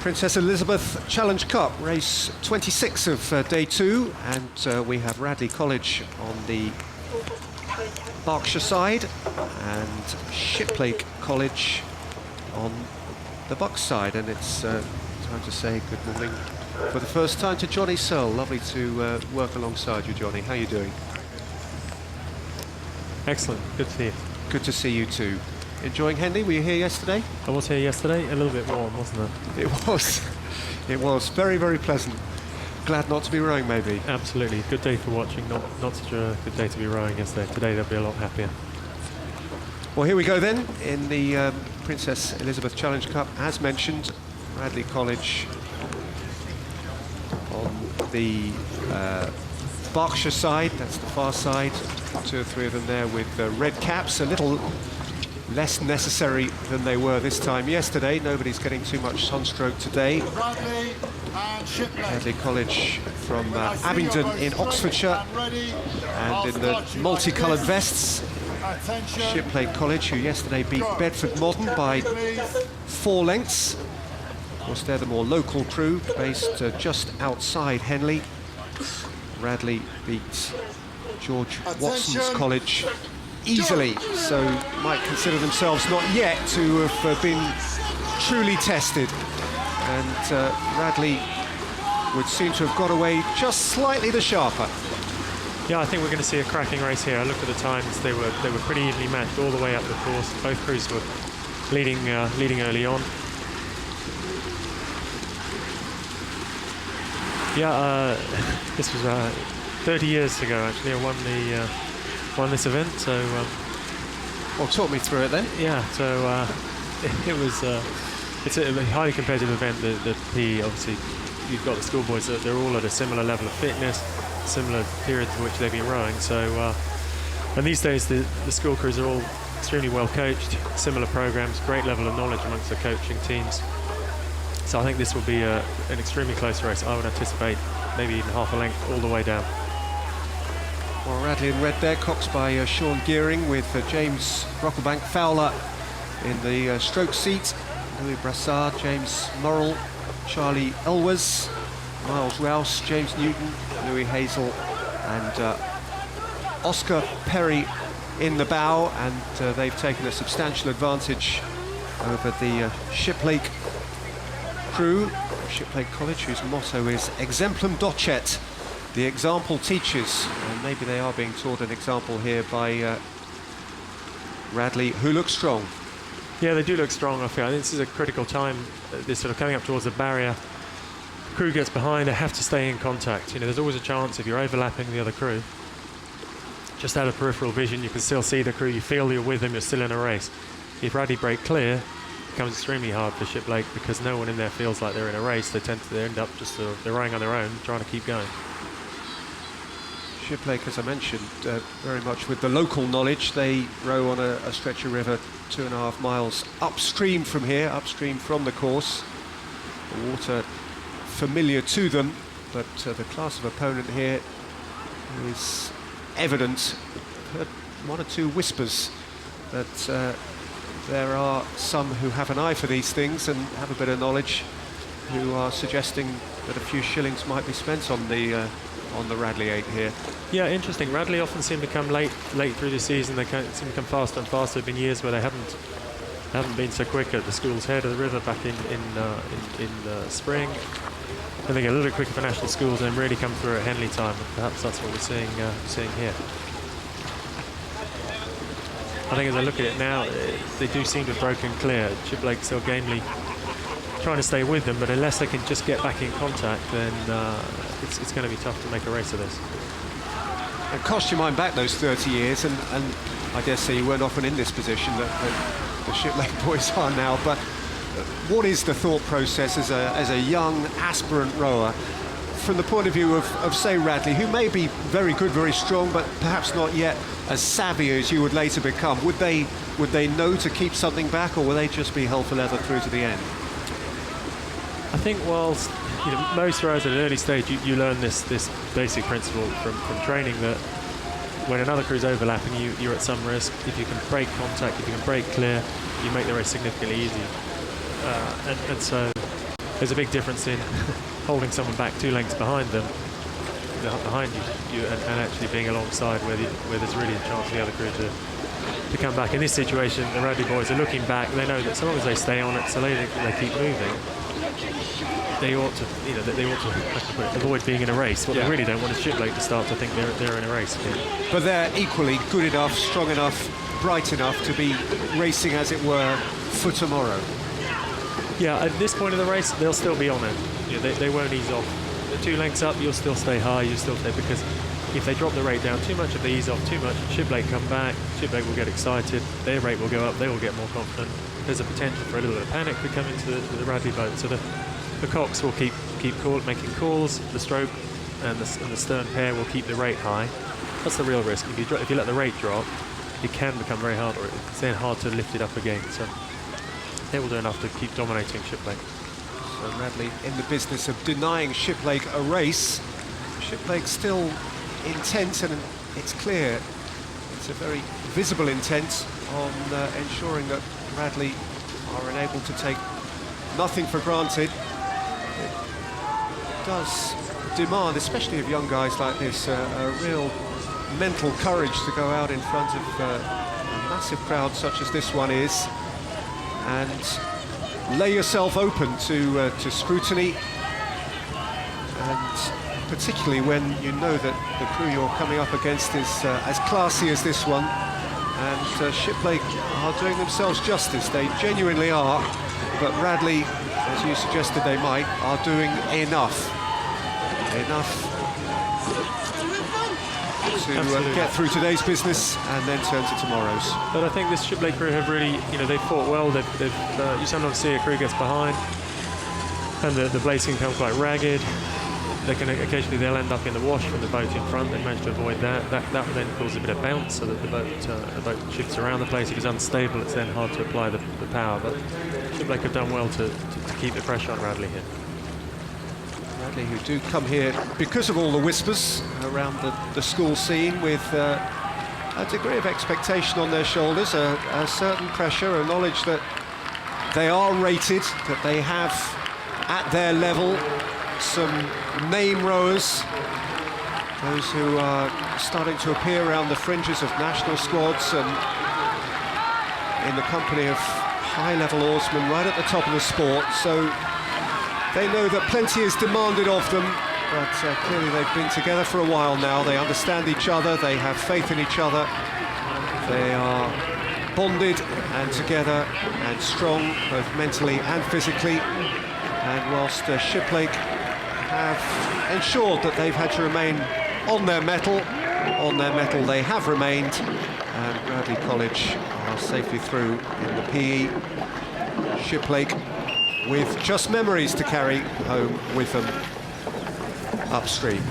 Princess Elizabeth Challenge Cup, race 26 of day 2, and we have Radley College on the Berkshire side and Shiplake College on the Bucks side, and it's time to say good morning for the first time to Johnny Searle. Lovely to work alongside you, Johnny. How are you doing? Excellent, good to see you. Good to see you too. Enjoying Henley? Were you here yesterday? I was here yesterday, a little bit warm, wasn't it? It was. It was very, very pleasant. Glad not to be rowing, maybe. Absolutely, good day for watching, not such a good day to be rowing yesterday. Today they'll be a lot happier. Well, here we go then, in the Princess Elizabeth Challenge Cup. As mentioned, Radley College on the Berkshire side, that's the far side. 2 or 3 of them there with red caps, a little less necessary than they were this time yesterday. Nobody's getting too much sunstroke today. Radley College from Abingdon in Oxfordshire, and in the multicoloured vests, Shiplake College, who yesterday beat Bedford Modern by 4 lengths. Of course, they're the more local crew, based just outside Henley. Radley beat George Watson's college easily, so might consider themselves not yet to have been truly tested. And Radley would seem to have got away just slightly the sharper. Yeah, I think we're going to see a cracking race here. I looked at the times; they were pretty evenly matched all the way up the course. Both crews were leading early on. Yeah, this was 30 years ago actually. I won this event. So, well, talk me through it then. Yeah, so it was. It's a highly competitive event. The PE, obviously, you've got the schoolboys. They're all at a similar level of fitness, similar period to which they've been rowing. So, and these days the school crews are all extremely well coached, similar programs, great level of knowledge amongst the coaching teams. So I think this will be an extremely close race. I would anticipate maybe even half a length all the way down. Well, Radley in red there, coxed by Sean Gearing, with James Brocklebank Fowler in the stroke seat. Louis Brassard, James Morrill, Charlie Elwes, Miles Rouse, James Newton, Louis Hazel, and Oscar Perry in the bow, and they've taken a substantial advantage over the Shiplake crew, Shiplake College, whose motto is Exemplum Docet, the example teaches, and maybe they are being taught an example here by Radley, who looks strong. Yeah, they do look strong, I feel. I think this is a critical time. They're sort of coming up towards the barrier. The crew gets behind, they have to stay in contact. You know, there's always a chance if you're overlapping the other crew, just out of peripheral vision, you can still see the crew, you feel you're with them, you're still in a race. If Radley break clear, it becomes extremely hard for Shiplake because no one in there feels like they're in a race. They end up just they're rowing on their own, trying to keep going. Shiplake, as I mentioned, very much with the local knowledge. They row on a stretch of river 2.5 miles upstream from here, upstream from the course. The water familiar to them, but the class of opponent here is evident. Heard 1 or 2 whispers that there are some who have an eye for these things and have a bit of knowledge, who are suggesting that a few shillings might be spent on the Radley 8 here. Yeah, interesting. Radley often seem to come late through the season. They seem to come faster and faster. There have been years where they haven't been so quick at the school's head of the river back in spring. And they get a little bit quicker for national schools and really come through at Henley time. And perhaps that's what we're seeing here. I think as I look at it now, they do seem to have broken clear. Shiplake still gamely trying to stay with them, but unless they can just get back in contact, then it's going to be tough to make a race of this. It cost your mind back those 30 years, and I dare say you weren't often in this position that the Shiplake boys are now, but what is the thought process as a young aspirant rower from the point of view of say Radley, who may be very good, very strong, but perhaps not yet as savvy as you would later become? Would they know to keep something back, or will they just be hell for leather through to the end? I think whilst most rowers at an early stage, you learn this basic principle from training, that when another crew's overlapping, you're at some risk. If you can break contact, if you can break clear, you make the race significantly easier. And so there's a big difference in holding someone back 2 lengths behind them, behind you and actually being alongside where there's really a chance for the other crew to come back. In this situation, the Radley boys are looking back. They know that so long as they stay on it, so they keep moving, they ought to, avoid being in a race. What they really don't want is Shiplake to start to think they're in a race again. But they're equally good enough, strong enough, bright enough to be racing, as it were, for tomorrow. Yeah, at this point of the race, they'll still be on it. They won't ease off. The 2 lengths up, you'll still stay high, you'll still stay, because if they drop the rate down too much, if they ease off too much, Shiplake come back, Shiplake will get excited, their rate will go up, they will get more confident. There's a potential for a little bit of panic to come into the Radley boat. So the cocks will keep making calls, the stroke and the stern pair will keep the rate high. That's the real risk. If you let the rate drop, it can become very hard, or it's then hard to lift it up again. So they will do enough to keep dominating Shiplake. So Radley in the business of denying Shiplake a race. Shiplake still intent, and it's clear, it's a very visible intent on ensuring that Radley are enabled to take nothing for granted. It does demand, especially of young guys like this, a real mental courage to go out in front of a massive crowd such as this one is and lay yourself open to scrutiny, and particularly when you know that the crew you're coming up against is as classy as this one. And Shiplake are doing themselves justice, they genuinely are, but Radley, as you suggested they might, are doing enough to get through today's business and then turn to tomorrow's. But I think this Shiplake crew have really, they've fought well. You sometimes see a crew gets behind and the blades can come quite ragged. Occasionally they'll end up in the wash from the boat in front. They manage to avoid that. That then causes a bit of bounce, so that the boat shifts around the place. If it's unstable, it's then hard to apply the power. But Shiplake have done well to keep the pressure on Radley here. Radley, who do come here because of all the whispers around the school scene, with a degree of expectation on their shoulders, a certain pressure, a knowledge that they are rated, that they have at their level some name rowers, those who are starting to appear around the fringes of national squads and in the company of high-level oarsmen right at the top of the sport. So they know that plenty is demanded of them, but clearly they've been together for a while now. They understand each other, they have faith in each other, they are bonded and together and strong, both mentally and physically. And whilst Shiplake have ensured that they've had to remain on their mettle they have remained, and Radley College are safely through in the PE. Shiplake with just memories to carry home with them upstream.